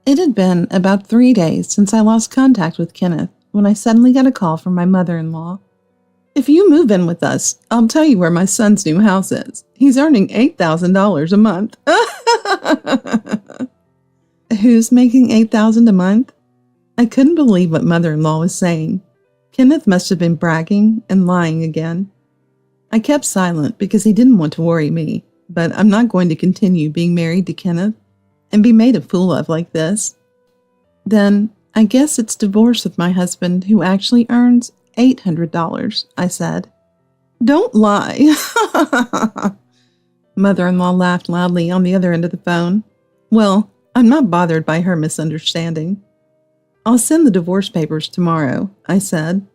It had been about 3 days since I lost contact with Kenneth when I suddenly got a call from my mother-in-law. "If you move in with us, I'll tell you where my son's new house is. He's earning $8,000 a month." Who's making $8,000 a month? I couldn't believe what mother-in-law was saying. Kenneth must have been bragging and lying again. I kept silent because he didn't want to worry me, but I'm not going to continue being married to Kenneth and be made a fool of like this. "Then I guess it's divorce with my husband who actually earns $800, I said. "Don't lie." Mother-in-law laughed loudly on the other end of the phone. "Well, I'm not bothered by her misunderstanding. I'll send the divorce papers tomorrow," I said.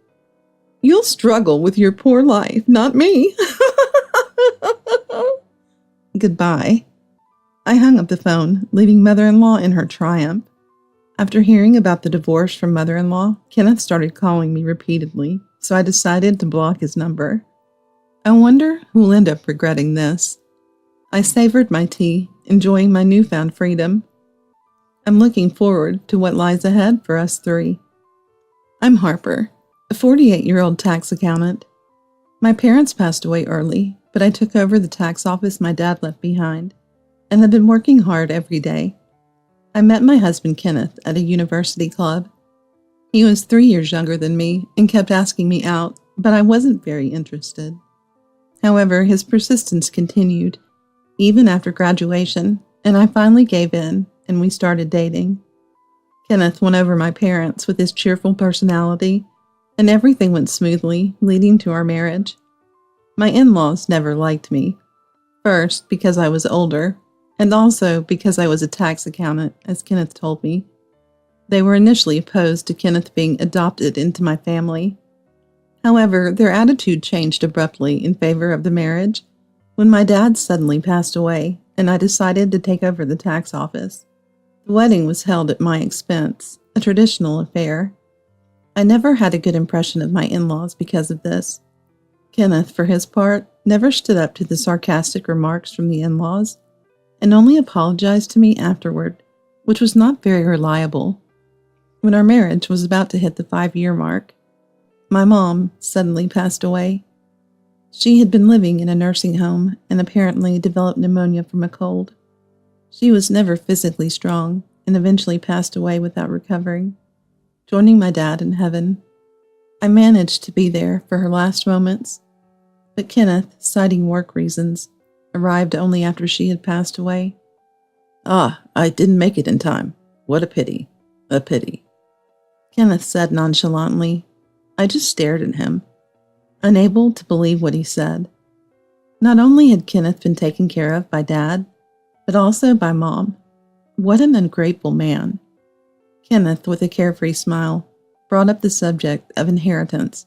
"You'll struggle with your poor life, not me." Goodbye. I hung up the phone, leaving mother-in-law in her triumph. After hearing about the divorce from mother-in-law, Kenneth started calling me repeatedly, so I decided to block his number. I wonder who'll end up regretting this. I savored my tea, enjoying my newfound freedom. I'm looking forward to what lies ahead for us three. I'm Harper, a 48-year-old tax accountant. My parents passed away early, but I took over the tax office my dad left behind, and have been working hard every day. I met my husband Kenneth at a university club. He was 3 years younger than me and kept asking me out, but I wasn't very interested. However, his persistence continued, even after graduation, and I finally gave in, and we started dating. Kenneth won over my parents with his cheerful personality, and everything went smoothly, leading to our marriage. My in-laws never liked me. First, because I was older, and also because I was a tax accountant, as Kenneth told me. They were initially opposed to Kenneth being adopted into my family. However, their attitude changed abruptly in favor of the marriage when my dad suddenly passed away and I decided to take over the tax office. The wedding was held at my expense, a traditional affair. I never had a good impression of my in-laws because of this. Kenneth, for his part, never stood up to the sarcastic remarks from the in-laws and only apologized to me afterward, which was not very reliable. When our marriage was about to hit the 5-year mark, my mom suddenly passed away. She had been living in a nursing home and apparently developed pneumonia from a cold. She was never physically strong and eventually passed away without recovering, joining my dad in heaven. I managed to be there for her last moments, but Kenneth, citing work reasons, arrived only after she had passed away. "Ah, I didn't make it in time. What a pity. A pity," Kenneth said nonchalantly. I just stared at him, unable to believe what he said. Not only had Kenneth been taken care of by Dad, but also by Mom. What an ungrateful man. Kenneth, with a carefree smile, brought up the subject of inheritance.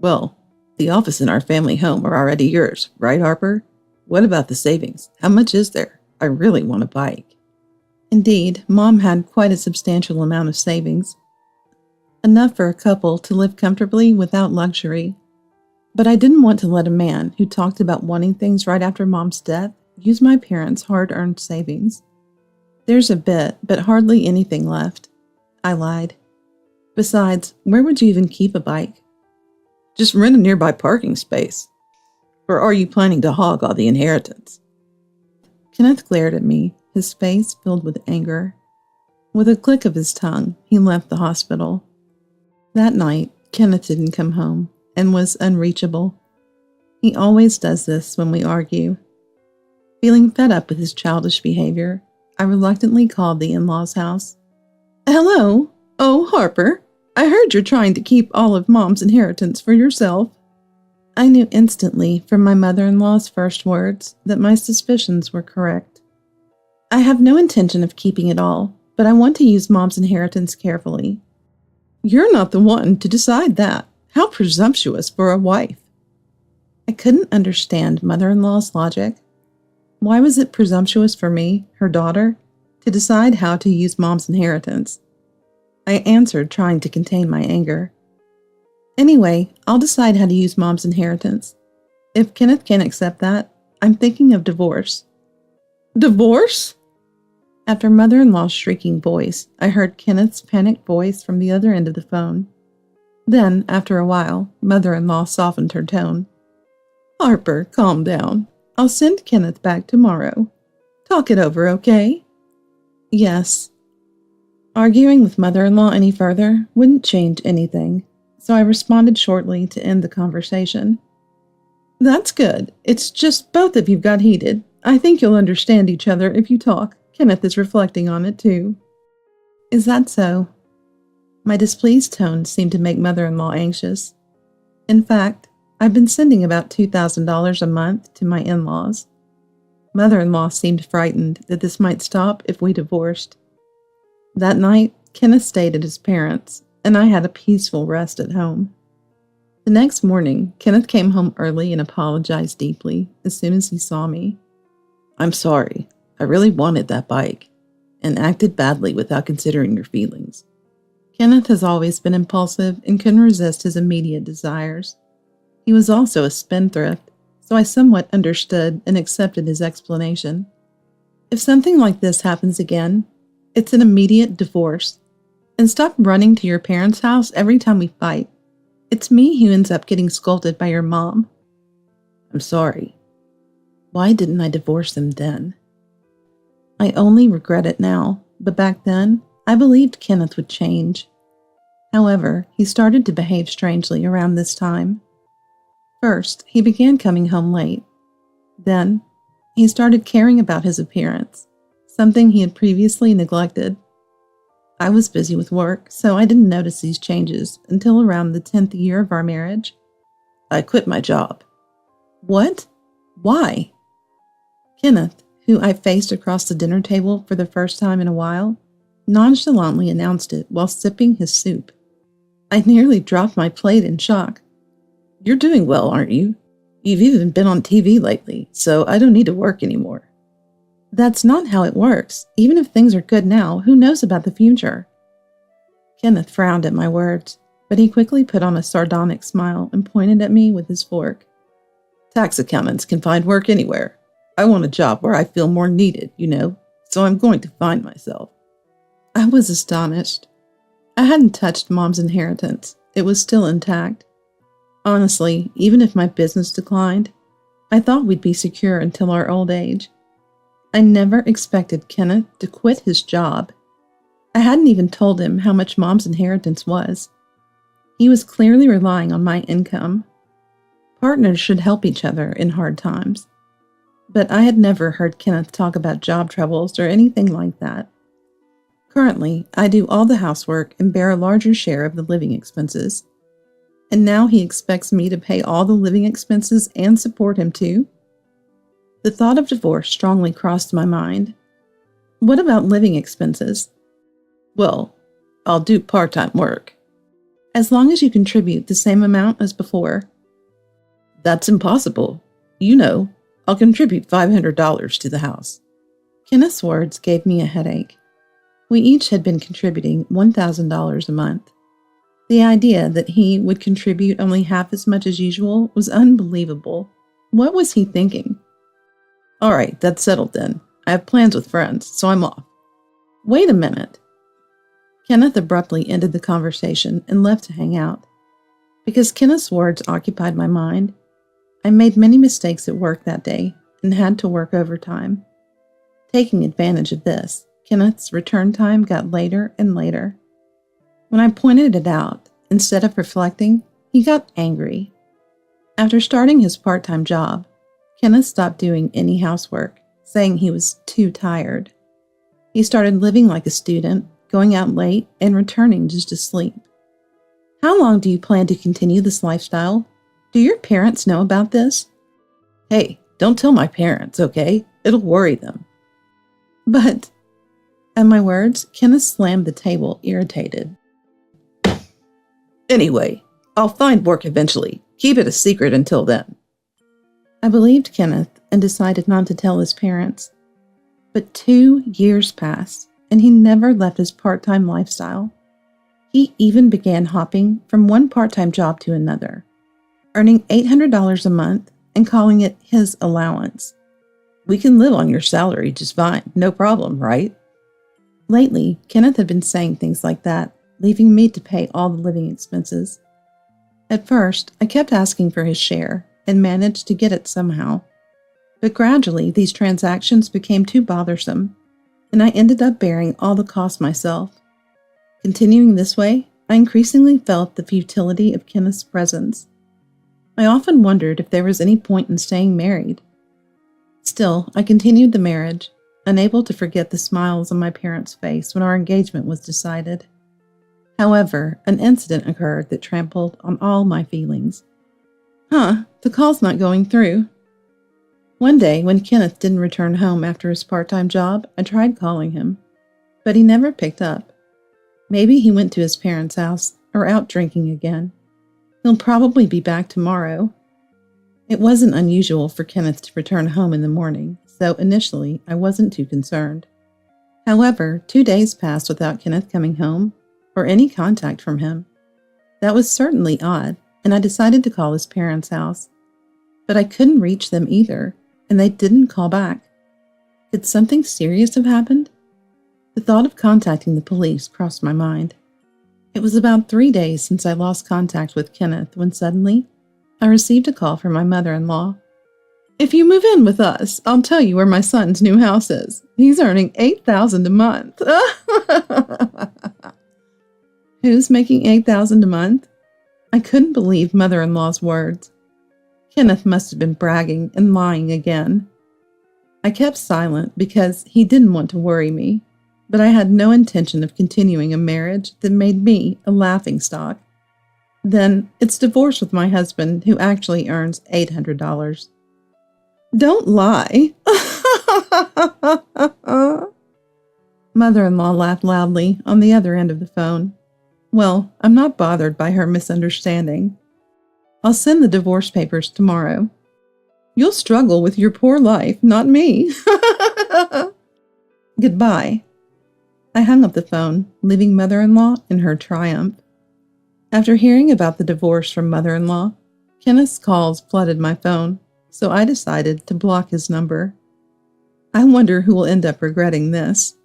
"Well, the office and our family home are already yours, right, Harper? What about the savings? How much is there? I really want a bike." Indeed, Mom had quite a substantial amount of savings, enough for a couple to live comfortably without luxury. But I didn't want to let a man who talked about wanting things right after Mom's death use my parents' hard-earned savings. "There's a bit, but hardly anything left," I lied. "Besides, where would you even keep a bike?" "Just rent a nearby parking space. Or are you planning to hog all the inheritance?" Kenneth glared at me, his face filled with anger. With a click of his tongue, he left the hospital. That night, Kenneth didn't come home and was unreachable. He always does this when we argue. Feeling fed up with his childish behavior, I reluctantly called the in-laws' house. "Hello? Oh, Harper, I heard you're trying to keep all of Mom's inheritance for yourself." I knew instantly from my mother-in-law's first words that my suspicions were correct. "I have no intention of keeping it all, but I want to use Mom's inheritance carefully." "You're not the one to decide that. How presumptuous for a wife." I couldn't understand mother-in-law's logic. Why was it presumptuous for me, her daughter, to decide how to use Mom's inheritance? I answered, trying to contain my anger. "Anyway, I'll decide how to use Mom's inheritance. If Kenneth can't accept that, I'm thinking of divorce." "Divorce?" After mother-in-law's shrieking voice, I heard Kenneth's panicked voice from the other end of the phone. Then, after a while, mother-in-law softened her tone. Harper, calm down. I'll send Kenneth back tomorrow. Talk it over, okay? Yes. Arguing with mother-in-law any further wouldn't change anything, so I responded shortly to end the conversation. That's good. It's just both of you got heated. I think you'll understand each other if you talk. Kenneth is reflecting on it too. Is that so? My displeased tone seemed to make mother-in-law anxious. In fact, I've been sending about $2,000 a month to my in-laws. Mother-in-law seemed frightened that this might stop if we divorced. That night, Kenneth stayed at his parents', and I had a peaceful rest at home. The next morning, Kenneth came home early and apologized deeply as soon as he saw me. I'm sorry. I really wanted that bike and acted badly without considering your feelings. Kenneth has always been impulsive and couldn't resist his immediate desires. He was also a spendthrift, so I somewhat understood and accepted his explanation. If something like this happens again, it's an immediate divorce. And stop running to your parents' house every time we fight. It's me who ends up getting scolded by your mom. I'm sorry. Why didn't I divorce them then? I only regret it now, but back then, I believed Kenneth would change. However, he started to behave strangely around this time. First, he began coming home late. Then, he started caring about his appearance, something he had previously neglected. I was busy with work, so I didn't notice these changes until around the 10th year of our marriage. I quit my job. What? Why? Kenneth, who I faced across the dinner table for the first time in a while, nonchalantly announced it while sipping his soup. I nearly dropped my plate in shock. You're doing well, aren't you? You've even been on TV lately, so I don't need to work anymore. That's not how it works. Even if things are good now, who knows about the future? Kenneth frowned at my words, but he quickly put on a sardonic smile and pointed at me with his fork. Tax accountants can find work anywhere. I want a job where I feel more needed, so I'm going to find myself. I was astonished. I hadn't touched Mom's inheritance. It was still intact. Honestly, even if my business declined, I thought we'd be secure until our old age. I never expected Kenneth to quit his job. I hadn't even told him how much Mom's inheritance was. He was clearly relying on my income. Partners should help each other in hard times. But I had never heard Kenneth talk about job troubles or anything like that. Currently, I do all the housework and bear a larger share of the living expenses. And now he expects me to pay all the living expenses and support him too? The thought of divorce strongly crossed my mind. What about living expenses? Well, I'll do part-time work. As long as you contribute the same amount as before. That's impossible. I'll contribute $500 to the house. Kenneth's words gave me a headache. We each had been contributing $1,000 a month. The idea that he would contribute only half as much as usual was unbelievable. What was he thinking? All right, that's settled then. I have plans with friends, so I'm off. Wait a minute. Kenneth abruptly ended the conversation and left to hang out. Because Kenneth's words occupied my mind, I made many mistakes at work that day and had to work overtime. Taking advantage of this, Kenneth's return time got later and later. When I pointed it out, instead of reflecting, he got angry. After starting his part-time job, Kenneth stopped doing any housework, saying he was too tired. He started living like a student, going out late and returning just to sleep. How long do you plan to continue this lifestyle? Do your parents know about this? Hey, don't tell my parents, okay? It'll worry them. But, at my words, Kenneth slammed the table, irritated. Anyway, I'll find work eventually. Keep it a secret until then. I believed Kenneth and decided not to tell his parents. But 2 years passed, and he never left his part-time lifestyle. He even began hopping from one part-time job to another, earning $800 a month and calling it his allowance. We can live on your salary just fine, no problem, right? Lately, Kenneth had been saying things like that, leaving me to pay all the living expenses. At first, I kept asking for his share and managed to get it somehow. But gradually, these transactions became too bothersome, and I ended up bearing all the costs myself. Continuing this way, I increasingly felt the futility of Kenneth's presence. I often wondered if there was any point in staying married. Still, I continued the marriage, unable to forget the smiles on my parents' face when our engagement was decided. However, an incident occurred that trampled on all my feelings. The call's not going through. One day, when Kenneth didn't return home after his part-time job, I tried calling him, but he never picked up. Maybe he went to his parents' house or out drinking again. He'll probably be back tomorrow. It wasn't unusual for Kenneth to return home in the morning, so initially I wasn't too concerned. However, 2 days passed without Kenneth coming home or any contact from him. That was certainly odd, and I decided to call his parents' house. But I couldn't reach them either, and they didn't call back. Could something serious have happened? The thought of contacting the police crossed my mind. It was about 3 days since I lost contact with Kenneth when suddenly I received a call from my mother-in-law. "If you move in with us, I'll tell you where my son's new house is. He's earning $8,000 a month." Who's making $8,000 a month? I couldn't believe mother-in-law's words. Kenneth must have been bragging and lying again. I kept silent because he didn't want to worry me, but I had no intention of continuing a marriage that made me a laughingstock. Then it's divorce with my husband, who actually earns $800. Don't lie. Mother-in-law laughed loudly on the other end of the phone. Well, I'm not bothered by her misunderstanding. I'll send the divorce papers tomorrow. You'll struggle with your poor life, not me. Goodbye. I hung up the phone, leaving mother-in-law in her triumph. After hearing about the divorce from mother-in-law, Kenneth's calls flooded my phone, so I decided to block his number. I wonder who will end up regretting this.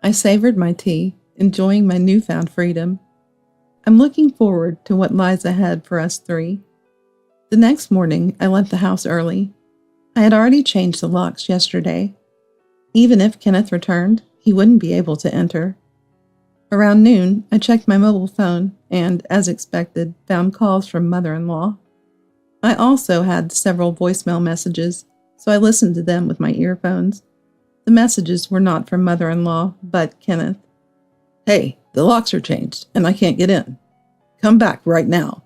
I savored my tea, enjoying my newfound freedom. I'm looking forward to what lies ahead for us three. The next morning, I left the house early. I had already changed the locks yesterday. Even if Kenneth returned, he wouldn't be able to enter. Around noon, I checked my mobile phone and, as expected, found calls from mother-in-law. I also had several voicemail messages, so I listened to them with my earphones. The messages were not from mother-in-law, but Kenneth. "Hey, the locks are changed, and I can't get in. Come back right now."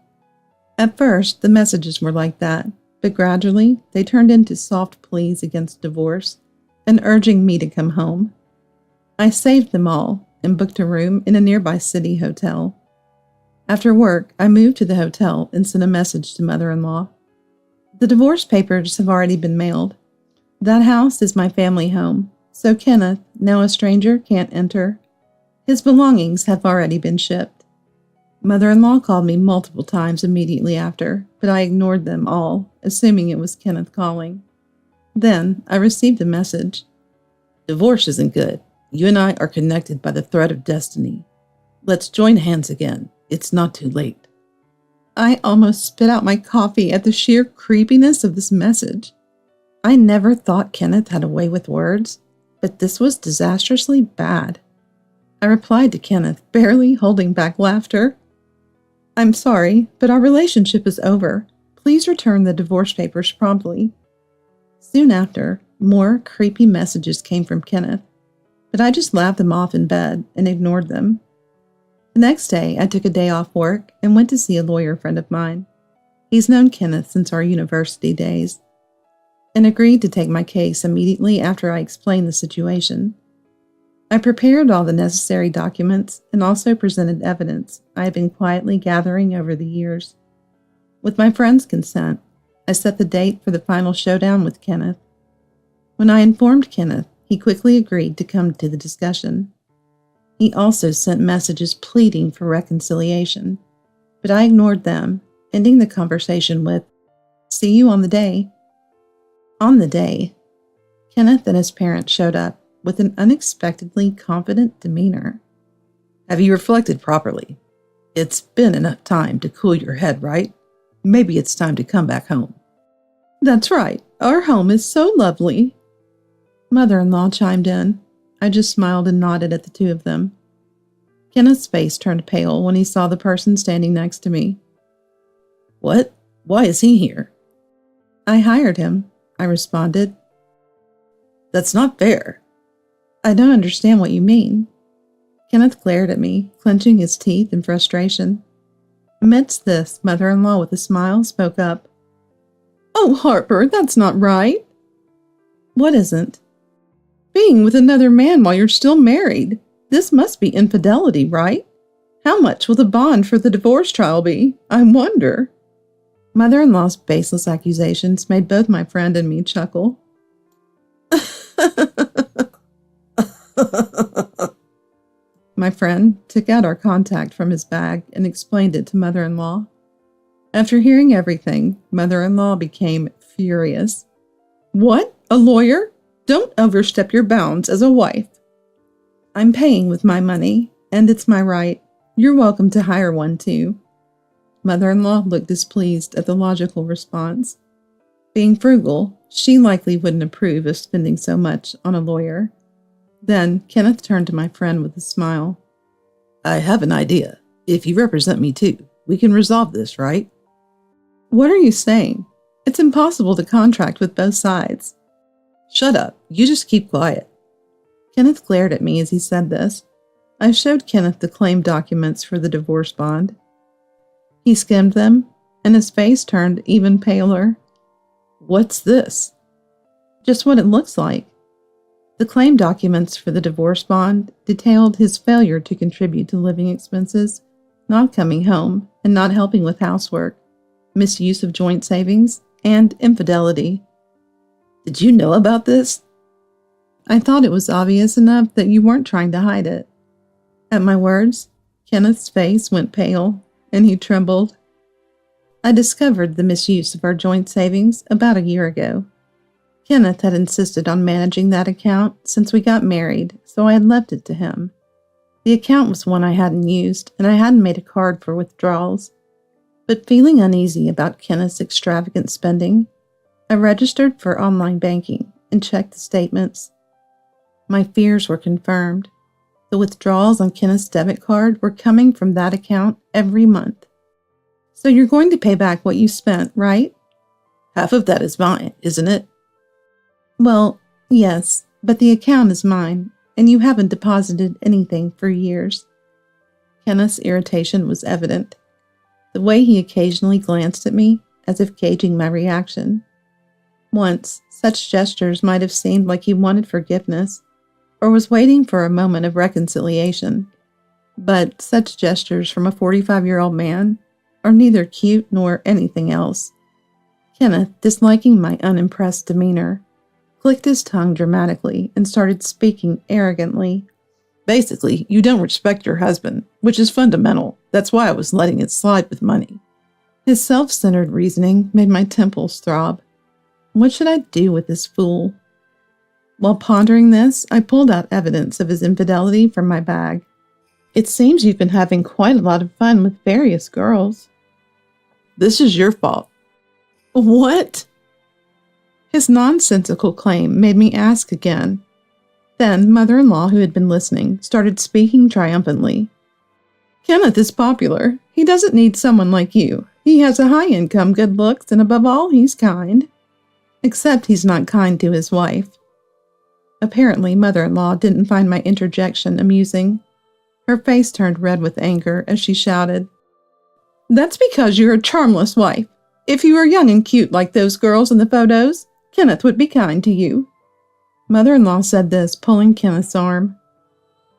At first, the messages were like that, but gradually they turned into soft pleas against divorce and urging me to come home. I saved them all and booked a room in a nearby city hotel. After work, I moved to the hotel and sent a message to mother-in-law. The divorce papers have already been mailed. That house is my family home, so Kenneth, now a stranger, can't enter. His belongings have already been shipped. Mother-in-law called me multiple times immediately after, but I ignored them all, assuming it was Kenneth calling. Then I received a message. "Divorce isn't good. You and I are connected by the thread of destiny. Let's join hands again. It's not too late." I almost spit out my coffee at the sheer creepiness of this message. I never thought Kenneth had a way with words, but this was disastrously bad. I replied to Kenneth, barely holding back laughter. "I'm sorry, but our relationship is over. Please return the divorce papers promptly." Soon after, more creepy messages came from Kenneth, but I just laughed them off in bed and ignored them. The next day, I took a day off work and went to see a lawyer friend of mine. He's known Kenneth since our university days, and agreed to take my case immediately after I explained the situation. I prepared all the necessary documents and also presented evidence I had been quietly gathering over the years. With my friend's consent, I set the date for the final showdown with Kenneth. When I informed Kenneth, he quickly agreed to come to the discussion. He also sent messages pleading for reconciliation, but I ignored them, ending the conversation with, "See you on the day." On the day, Kenneth and his parents showed up, with an unexpectedly confident demeanor. Have you reflected properly? It's been enough time to cool your head, right? Maybe it's time to come back home. That's right. Our home is so lovely. Mother-in-law chimed in. I just smiled and nodded at the two of them. Kenneth's face turned pale when he saw the person standing next to me. What? Why is he here? I hired him, I responded. That's not fair. I don't understand what you mean. Kenneth glared at me, clenching his teeth in frustration. Amidst this, mother-in-law with a smile spoke up. Oh, Harper, that's not right. What isn't? Being with another man while you're still married. This must be infidelity, right? How much will the bond for the divorce trial be? I wonder. Mother-in-law's baseless accusations made both my friend and me chuckle. My friend took out our contact from his bag and explained it to mother-in-law. After hearing everything, mother-in-law became furious. What? A lawyer? Don't overstep your bounds as a wife. I'm paying with my money, and it's my right. You're welcome to hire one too. Mother-in-law looked displeased at the logical response. Being frugal, she likely wouldn't approve of spending so much on a lawyer. Then Kenneth turned to my friend with a smile. I have an idea. If you represent me too, we can resolve this, right? What are you saying? It's impossible to contract with both sides. Shut up. You just keep quiet. Kenneth glared at me as he said this. I showed Kenneth the claim documents for the divorce bond. He skimmed them, and his face turned even paler. What's this? Just what it looks like. The claim documents for the divorce bond detailed his failure to contribute to living expenses, not coming home, and not helping with housework, misuse of joint savings, and infidelity. Did you know about this? I thought it was obvious enough that you weren't trying to hide it. At my words, Kenneth's face went pale, and he trembled. I discovered the misuse of our joint savings about a year ago. Kenneth had insisted on managing that account since we got married, so I had left it to him. The account was one I hadn't used, and I hadn't made a card for withdrawals. But feeling uneasy about Kenneth's extravagant spending, I registered for online banking and checked the statements. My fears were confirmed. The withdrawals on Kenneth's debit card were coming from that account every month. So you're going to pay back what you spent, right? Half of that is mine, isn't it? Well, yes, but the account is mine, and you haven't deposited anything for years. Kenneth's irritation was evident. The way he occasionally glanced at me, as if gauging my reaction. Once, such gestures might have seemed like he wanted forgiveness, or was waiting for a moment of reconciliation. But such gestures from a 45-year-old man are neither cute nor anything else. Kenneth, disliking my unimpressed demeanor, clicked his tongue dramatically and started speaking arrogantly. Basically, you don't respect your husband, which is fundamental. That's why I was letting it slide with money. His self-centered reasoning made my temples throb. What should I do with this fool? While pondering this, I pulled out evidence of his infidelity from my bag. It seems you've been having quite a lot of fun with various girls. This is your fault. What? His nonsensical claim made me ask again. Then mother-in-law, who had been listening, started speaking triumphantly. Kenneth is popular. He doesn't need someone like you. He has a high income, good looks, and above all, he's kind. Except he's not kind to his wife. Apparently, mother-in-law didn't find my interjection amusing. Her face turned red with anger as she shouted, That's because you're a charmless wife. If you were young and cute like those girls in the photos, Kenneth would be kind to you. Mother-in-law said this, pulling Kenneth's arm.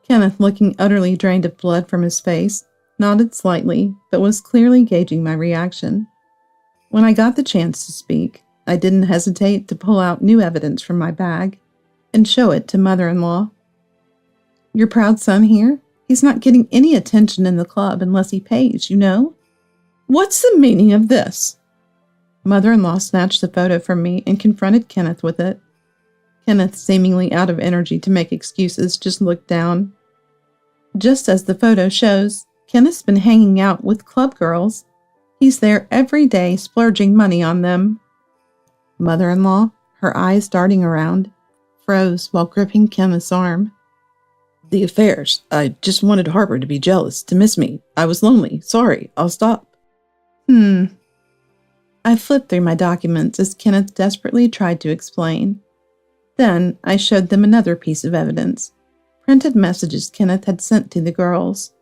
Kenneth, looking utterly drained of blood from his face, nodded slightly, but was clearly gauging my reaction. When I got the chance to speak, I didn't hesitate to pull out new evidence from my bag and show it to mother-in-law. Your proud son here? He's not getting any attention in the club unless he pays, you know? What's the meaning of this? Mother-in-law snatched the photo from me and confronted Kenneth with it. Kenneth, seemingly out of energy to make excuses, just looked down. Just as the photo shows, Kenneth's been hanging out with club girls. He's there every day splurging money on them. Mother-in-law, her eyes darting around, froze while gripping Kenneth's arm. The affairs. I just wanted Harper to be jealous, to miss me. I was lonely. Sorry, I'll stop. I flipped through my documents as Kenneth desperately tried to explain. Then I showed them another piece of evidence. Printed messages Kenneth had sent to the girls.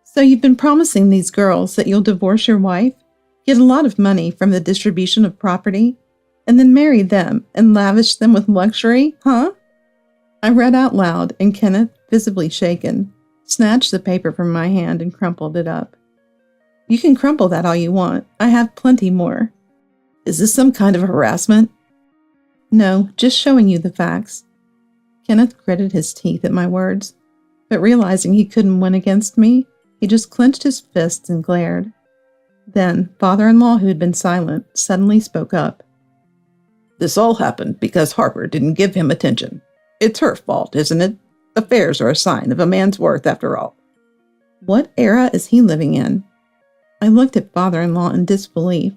So you've been promising these girls that you'll divorce your wife, get a lot of money from the distribution of property, and then marry them and lavish them with luxury, huh? I read out loud, and Kenneth, visibly shaken, snatched the paper from my hand and crumpled it up. You can crumple that all you want. I have plenty more. Is this some kind of harassment? No, just showing you the facts. Kenneth gritted his teeth at my words, but realizing he couldn't win against me, he just clenched his fists and glared. Then, father-in-law, who had been silent, suddenly spoke up. This all happened because Harper didn't give him attention. It's her fault, isn't it? Affairs are a sign of a man's worth, after all. What era is he living in? I looked at father-in-law in disbelief.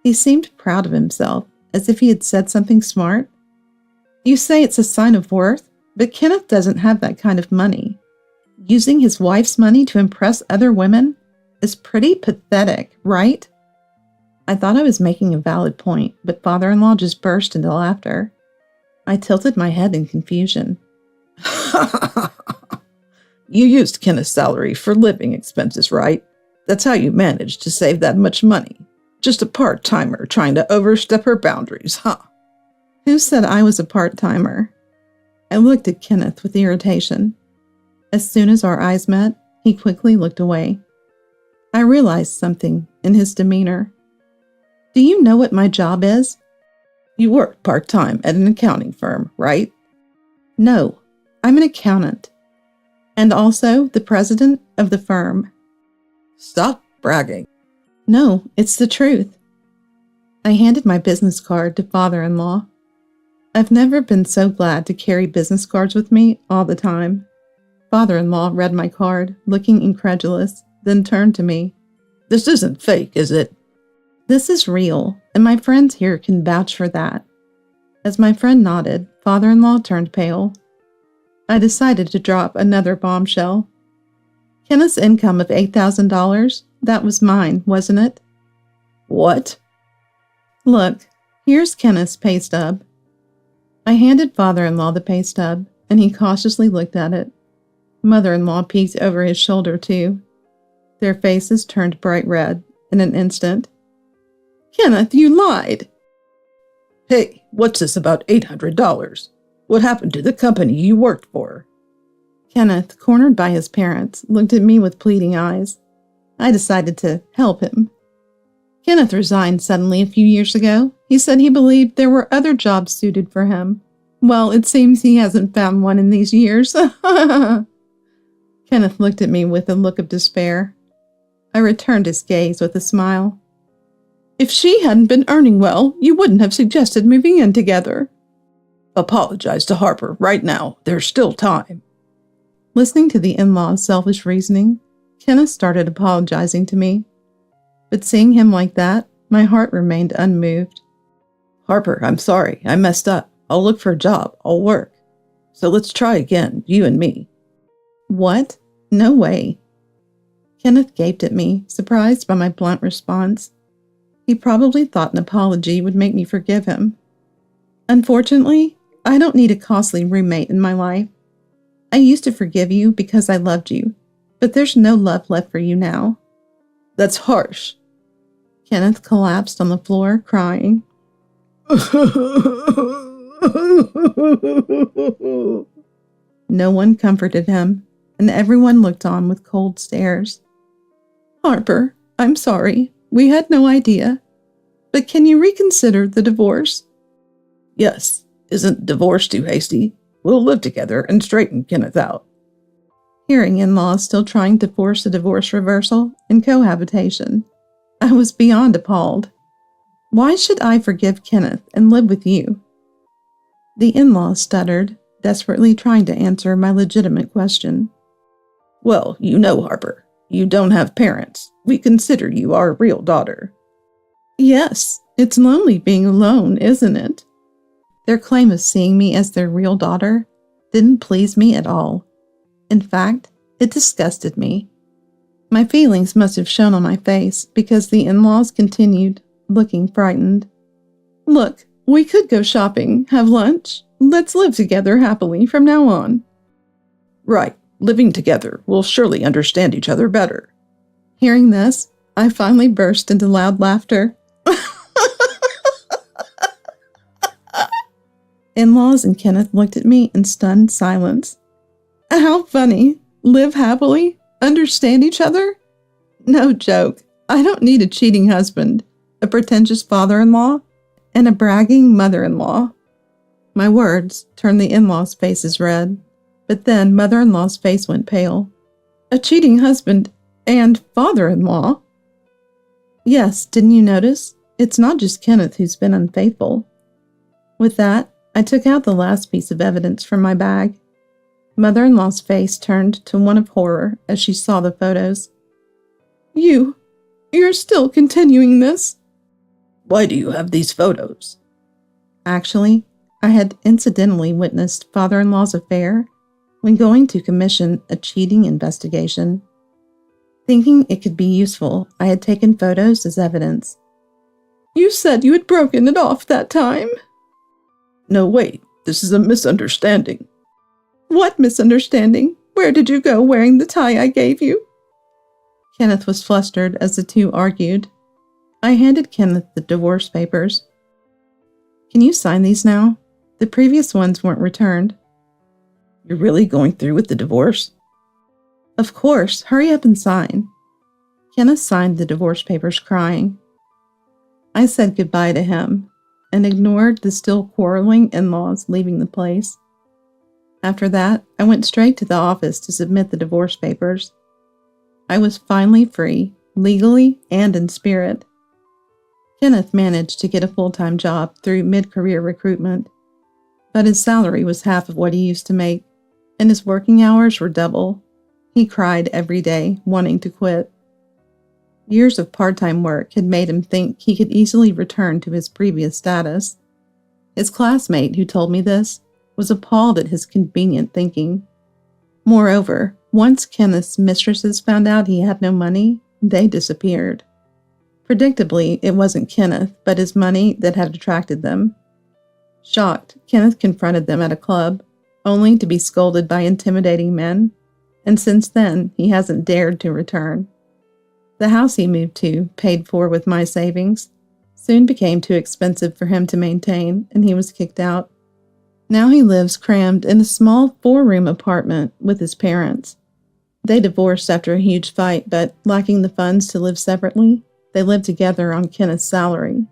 He seemed proud of himself, as if he had said something smart. You say it's a sign of worth, but Kenneth doesn't have that kind of money. Using his wife's money to impress other women is pretty pathetic, right? I thought I was making a valid point, but father-in-law just burst into laughter. I tilted my head in confusion. You used Kenneth's salary for living expenses, right? That's how you managed to save that much money. Just a part-timer trying to overstep her boundaries, huh? Who said I was a part-timer? I looked at Kenneth with irritation. As soon as our eyes met, he quickly looked away. I realized something in his demeanor. Do you know what my job is? You work part-time at an accounting firm, right? No, I'm an accountant. And also the president of the firm. Stop bragging. No, it's the truth. I handed my business card to father-in-law. I've never been so glad to carry business cards with me all the time. Father-in-law read my card, looking incredulous, then turned to me. This isn't fake, is it? This is real, and my friends here can vouch for that. As my friend nodded, father-in-law turned pale. I decided to drop another bombshell. Kenneth's income of $8,000, that was mine, wasn't it? What? Look, here's Kenneth's pay stub. I handed father-in-law the pay stub, and he cautiously looked at it. Mother-in-law peeked over his shoulder, too. Their faces turned bright red in an instant. Kenneth, you lied! Hey, what's this about $800? What happened to the company you worked for? Kenneth, cornered by his parents, looked at me with pleading eyes. I decided to help him. Kenneth resigned suddenly a few years ago. He said he believed there were other jobs suited for him. Well, it seems he hasn't found one in these years. Kenneth looked at me with a look of despair. I returned his gaze with a smile. If she hadn't been earning well, you wouldn't have suggested moving in together. Apologize to Harper right now. There's still time. Listening to the in-law's selfish reasoning, Kenneth started apologizing to me. But seeing him like that, my heart remained unmoved. Harper, I'm sorry. I messed up. I'll look for a job. I'll work. So let's try again, you and me. What? No way. Kenneth gaped at me, surprised by my blunt response. He probably thought an apology would make me forgive him. Unfortunately, I don't need a costly roommate in my life. I used to forgive you because I loved you, but there's no love left for you now. That's harsh. Kenneth collapsed on the floor, crying. No one comforted him, and everyone looked on with cold stares. Harper, I'm sorry. We had no idea. But can you reconsider the divorce? Yes. Isn't divorce too hasty? We'll live together and straighten Kenneth out. Hearing in-laws still trying to force a divorce reversal and cohabitation, I was beyond appalled. Why should I forgive Kenneth and live with you? The in-laws stuttered, desperately trying to answer my legitimate question. Well, you know, Harper, you don't have parents. We consider you our real daughter. Yes, it's lonely being alone, isn't it? Their claim of seeing me as their real daughter didn't please me at all. In fact, it disgusted me. My feelings must have shown on my face because the in-laws continued, looking frightened. Look, we could go shopping, have lunch. Let's live together happily from now on. Right, living together, we'll surely understand each other better. Hearing this, I finally burst into loud laughter. In-laws and Kenneth looked at me in stunned silence. How funny. Live happily? Understand each other? No joke. I don't need a cheating husband, a pretentious father-in-law, and a bragging mother-in-law. My words turned the in-laws' faces red, but then mother-in-law's face went pale. A cheating husband and father-in-law? Yes, didn't you notice? It's not just Kenneth who's been unfaithful. With that, I took out the last piece of evidence from my bag. Mother-in-law's face turned to one of horror as she saw the photos. You're still continuing this? Why do you have these photos? Actually, I had incidentally witnessed father-in-law's affair when going to commission a cheating investigation. Thinking it could be useful, I had taken photos as evidence. You said you had broken it off that time. No, wait, this is a misunderstanding. What misunderstanding? Where did you go wearing the tie I gave you? Kenneth was flustered as the two argued. I handed Kenneth the divorce papers. Can you sign these now? The previous ones weren't returned. You're really going through with the divorce? Of course, hurry up and sign. Kenneth signed the divorce papers crying. I said goodbye to him and ignored the still quarreling in-laws leaving the place. After that, I went straight to the office to submit the divorce papers. I was finally free, legally and in spirit. Kenneth managed to get a full-time job through mid-career recruitment, but his salary was half of what he used to make, and his working hours were double. He cried every day, wanting to quit. Years of part-time work had made him think he could easily return to his previous status. His classmate who told me this was appalled at his convenient thinking. Moreover, once Kenneth's mistresses found out he had no money, they disappeared. Predictably, it wasn't Kenneth, but his money that had attracted them. Shocked, Kenneth confronted them at a club, only to be scolded by intimidating men, and since then, he hasn't dared to return. The house he moved to, paid for with my savings, soon became too expensive for him to maintain, and he was kicked out. Now he lives crammed in a small 4-room apartment with his parents. They divorced after a huge fight, but lacking the funds to live separately, they live together on Kenneth's salary.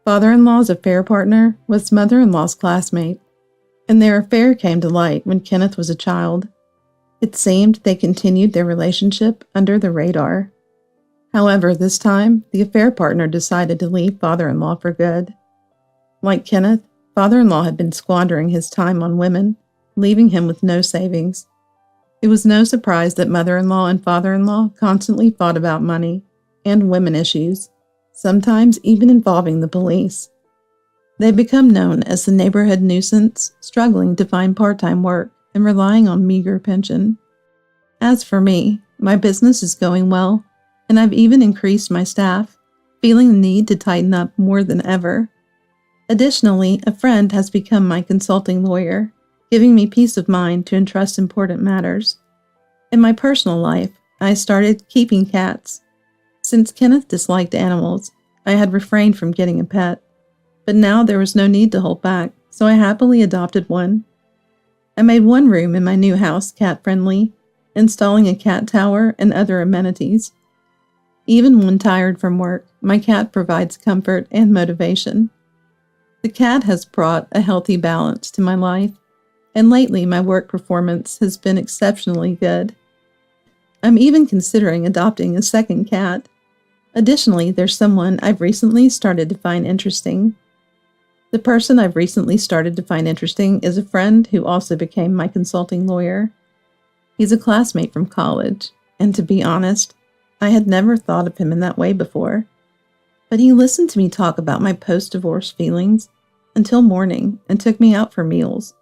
Father-in-law's affair partner was mother-in-law's classmate, and their affair came to light when Kenneth was a child. It seemed they continued their relationship under the radar. However, this time, the affair partner decided to leave father-in-law for good. Like Kenneth, father-in-law had been squandering his time on women, leaving him with no savings. It was no surprise that mother-in-law and father-in-law constantly fought about money and women issues, sometimes even involving the police. They become known as the neighborhood nuisance, struggling to find part-time work and relying on meager pension. As for me, my business is going well, and I've even increased my staff, feeling the need to tighten up more than ever. Additionally, a friend has become my consulting lawyer, giving me peace of mind to entrust important matters. In my personal life, I started keeping cats. Since Kenneth disliked animals, I had refrained from getting a pet, but now there was no need to hold back, so I happily adopted one. I made one room in my new house cat-friendly, installing a cat tower and other amenities. Even when tired from work, my cat provides comfort and motivation. The cat has brought a healthy balance to my life, and lately my work performance has been exceptionally good. I'm even considering adopting a second cat. Additionally, there's someone I've recently started to find interesting. The person I've recently started to find interesting is a friend who also became my consulting lawyer. He's a classmate from college, and to be honest, I had never thought of him in that way before. But he listened to me talk about my post-divorce feelings until morning and took me out for meals,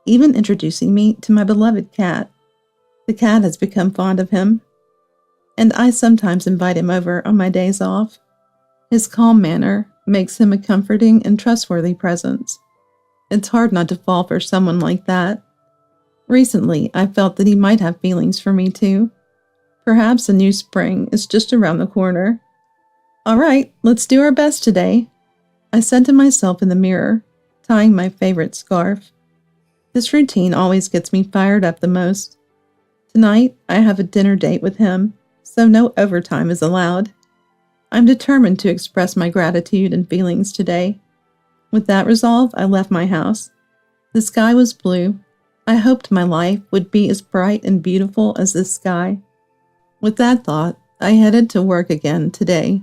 even introducing me to my beloved cat. The cat has become fond of him, and I sometimes invite him over on my days off. His calm manner makes him a comforting and trustworthy presence. It's hard not to fall for someone like that. Recently, I felt that he might have feelings for me too. Perhaps a new spring is just around the corner. All right, let's do our best today, I said to myself in the mirror, tying my favorite scarf. This routine always gets me fired up the most. Tonight, I have a dinner date with him, so no overtime is allowed. I'm determined to express my gratitude and feelings today. With that resolve, I left my house. The sky was blue. I hoped my life would be as bright and beautiful as this sky. With that thought, I headed to work again today.